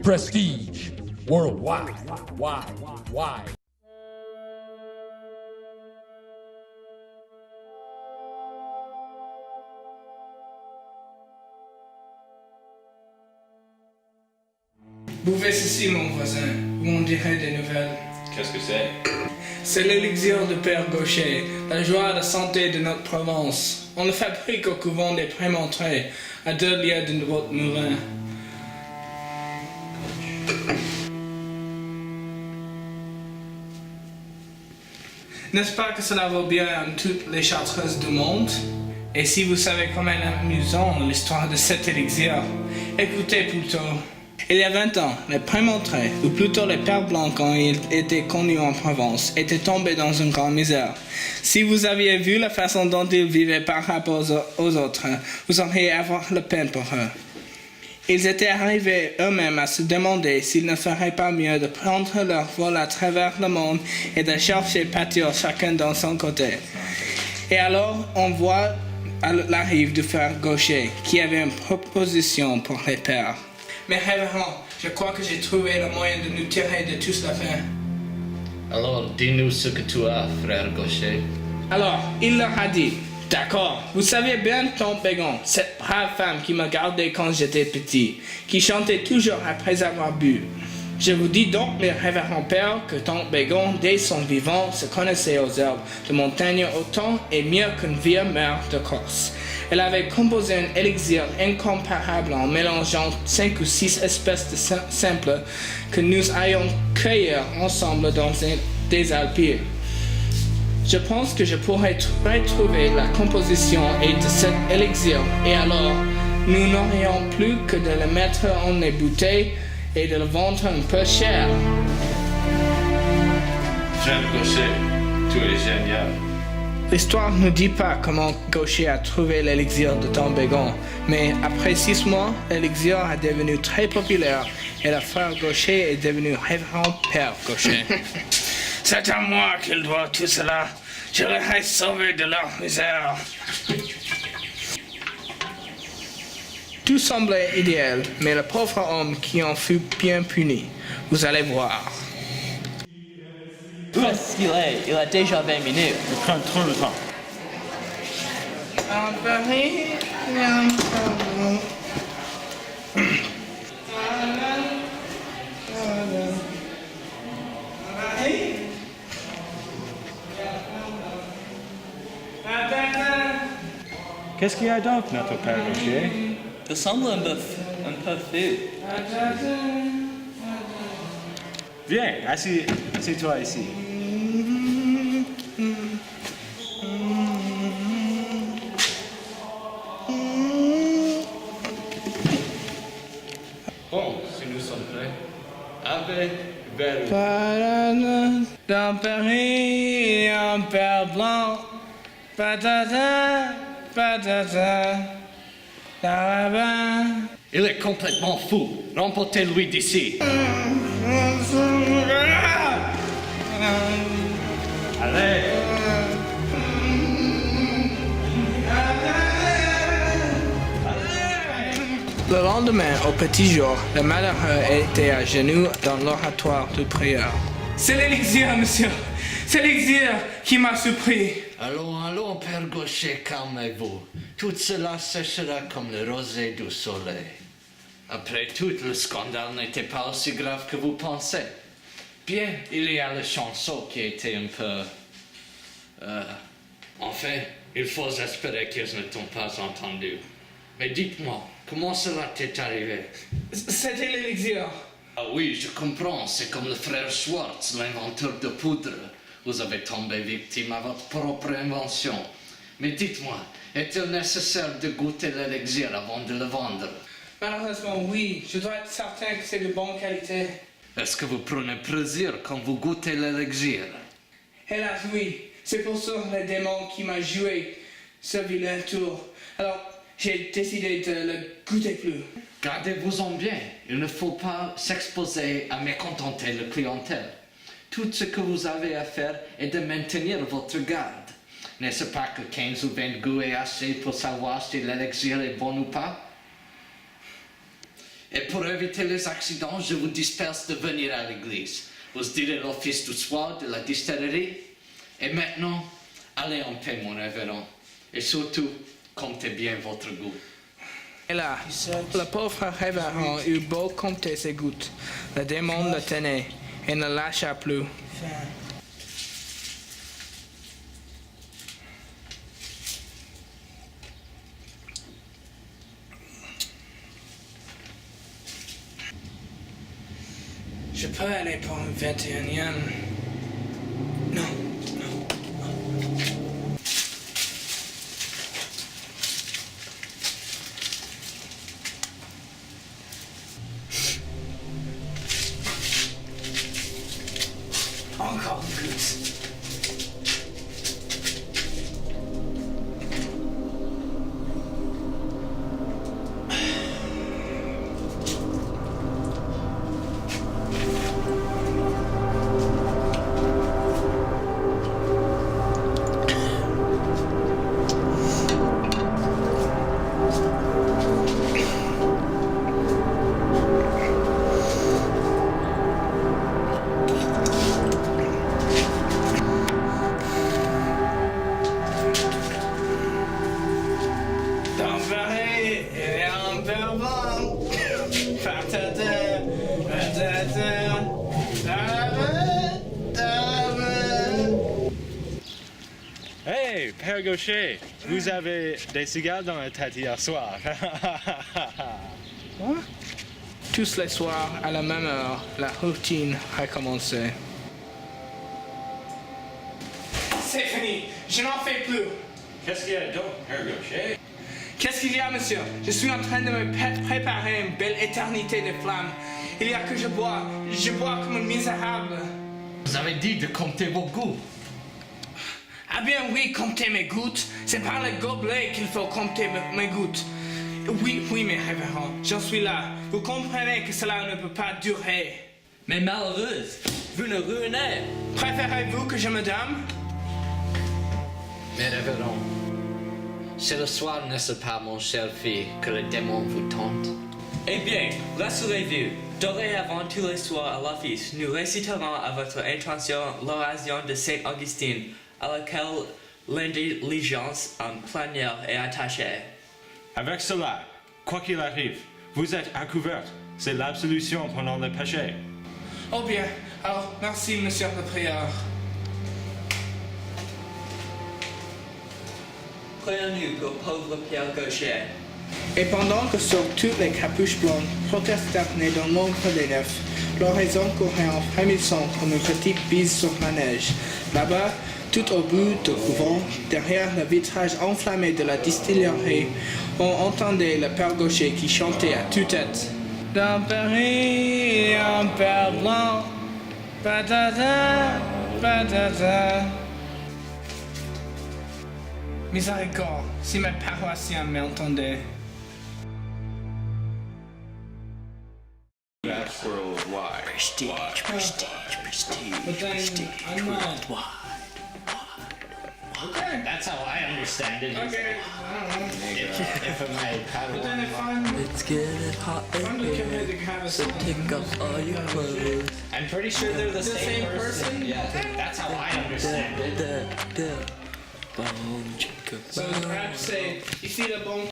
Prestige. Worldwide. Wide. Buvez ceci, mon voisin, vous m'en direz des nouvelles. Qu'est-ce que c'est? C'est l'élixir de Père Gaucher, la joie et la santé de notre Provence. On le fabrique au couvent des Prémontrés, à 2 lieues de votre moulin. N'est-ce pas que cela vaut bien à toutes les chartreuses du monde? Et si vous savez comment est amusant l'histoire de cet élixir, écoutez plutôt. Il y a 20 ans, les Prémontrés, ou plutôt les Pères Blancs quand ils étaient connus en Provence, étaient tombés dans une grande misère. Si vous aviez vu la façon dont ils vivaient par rapport aux autres, vous auriez avoir la peine pour eux. Ils étaient arrivés eux-mêmes à se demander s'ils ne feraient pas mieux de prendre leur vol à travers le monde et de chercher pâture chacun dans son côté. Et alors, on voit l'arrivée du frère Gaucher, qui avait une proposition pour les pères. Mais révérend, je crois que j'ai trouvé le moyen de nous tirer de tout cela fin. Alors, dis-nous ce que tu as, frère Gaucher. Alors, il leur a dit, d'accord, vous savez bien Tante Bégon, cette brave femme qui m'a gardé quand j'étais petit, qui chantait toujours après avoir bu. Je vous dis donc, mes révérends pères, que Tante Bégon, dès son vivant, se connaissait aux herbes de montagne autant et mieux qu'une vieille mère de Corse. Elle avait composé un élixir incomparable en mélangeant 5 ou 6 espèces de simples que nous ayons cueillis ensemble dans des alpilles. Je pense que je pourrais retrouver la composition de cet élixir et alors nous n'aurions plus que de le mettre en des bouteilles et de le vendre un peu cher. Frère Gaucher, tu es génial. L'histoire ne dit pas comment Gaucher a trouvé l'élixir de Tante Bégon, mais après 6 mois, l'élixir est devenu très populaire et le frère Gaucher est devenu révérend Père Gaucher. C'est à moi qu'il doit tout cela. Je les ai sauvés de leur misère. Tout semblait idéal, mais le pauvre homme qui en fut bien puni. Vous allez voir. Où est-ce qu'il est? Il a déjà 20 minutes. Il prend trop le temps. En Paris, Qu'est-ce qu'il y a donc, notre père Gaucher? Il semble un peu fou. Viens, assieds-toi ici. Bon, si nous sommes prêts. Ave, vers dans Paris, un père blanc. Patata, patata, là-bas. Il est complètement fou. Remportez-lui d'ici. Allez! Le lendemain, au petit jour, le malheureux était à genoux dans l'oratoire du prieur. C'est l'élixir, monsieur. C'est l'élixir qui m'a surpris. Allons, père Gaucher, calmez-vous. Tout cela séchera comme le rosée du soleil. Après tout, le scandale n'était pas aussi grave que vous pensez. Bien, il y a le chanson qui était un peu... Enfin, il faut espérer qu'ils ne t'ont pas entendu. Mais dites-moi, comment cela t'est arrivé? C'était l'élixir. Ah oui, je comprends. C'est comme le frère Schwartz, l'inventeur de poudre. Vous avez tombé victime à votre propre invention. Mais dites-moi, est-il nécessaire de goûter l'élixir avant de le vendre? Malheureusement, oui. Je dois être certain que c'est de bonne qualité. Est-ce que vous prenez plaisir quand vous goûtez l'élixir? Hélas, oui. C'est pour ça le démon qui m'a joué ce vilain tour. Alors, j'ai décidé de le goûter plus. Gardez-vous-en bien. Il ne faut pas s'exposer à mécontenter la clientèle. Tout ce que vous avez à faire est de maintenir votre garde. N'est-ce pas que 15 ou 20 goûts est assez pour savoir si l'élixir est bon ou pas? Et pour éviter les accidents, je vous disperse de venir à l'église. Vous direz l'office du soir de la distillerie. Et maintenant, allez en paix, mon révérend. Et surtout, comptez bien votre goût. Et là, le pauvre révérend eut beau compter ses gouttes. Le démon le tenait et ne lâcha plus. Je peux aller pour une 21e. Non, non, non. Encore plus. Hey, Père Gaucher, vous avez des cigares dans la tête hier soir. Quoi? Tous les soirs, à la même heure, la routine recommençait. C'est fini, je n'en fais plus. Qu'est-ce qu'il y a donc, Père Gaucher? Qu'est-ce qu'il y a, monsieur? Je suis en train de me préparer une belle éternité de flammes. Il y a que je bois comme un misérable. Vous avez dit de compter vos goûts. Ah bien oui, compter mes gouttes. C'est par le gobelet qu'il faut compter mes gouttes. Oui, mes révérends, j'en suis là. Vous comprenez que cela ne peut pas durer. Mais malheureuse, vous nous ruinez. Préférez-vous que je me dame? Mes révérends, c'est le soir, n'est-ce pas, mon cher fils, que le démon vous tente? Eh bien, rassurez-vous, dorénavant tous les soirs à l'office, nous réciterons à votre intention l'oration de Saint-Augustin, à laquelle l'intelligence plénière est attachée. Avec cela, quoi qu'il arrive, vous êtes à couvert. C'est l'absolution pendant le péché. Oh bien, alors merci, monsieur le prieur. Prions-nous pour pauvre Pierre Gaucher. Et pendant que sur toutes les capuches blondes protestaient dans l'ombre des nefs, l'horizon courait en frémissant comme une petite bise sur la neige. Là-bas, tout au bout du couvent, derrière le vitrage enflammé de la distillerie, on entendait le Père Gaucher qui chantait à tue-tête. Dans Paris, un père blanc, patata, patata. Miséricorde, si mes paroissiens m'entendaient. That's worldwide. Prestige, prestige, prestige, worldwide. Okay. That's how I understand it. Okay. If I may But then if I'm It's getting hot in committed here, to have a so song. take off all your clothes. I'm pretty sure they're the same person. Yeah. That's how I understand it. Boom, chicka, So the rap say, you see the bone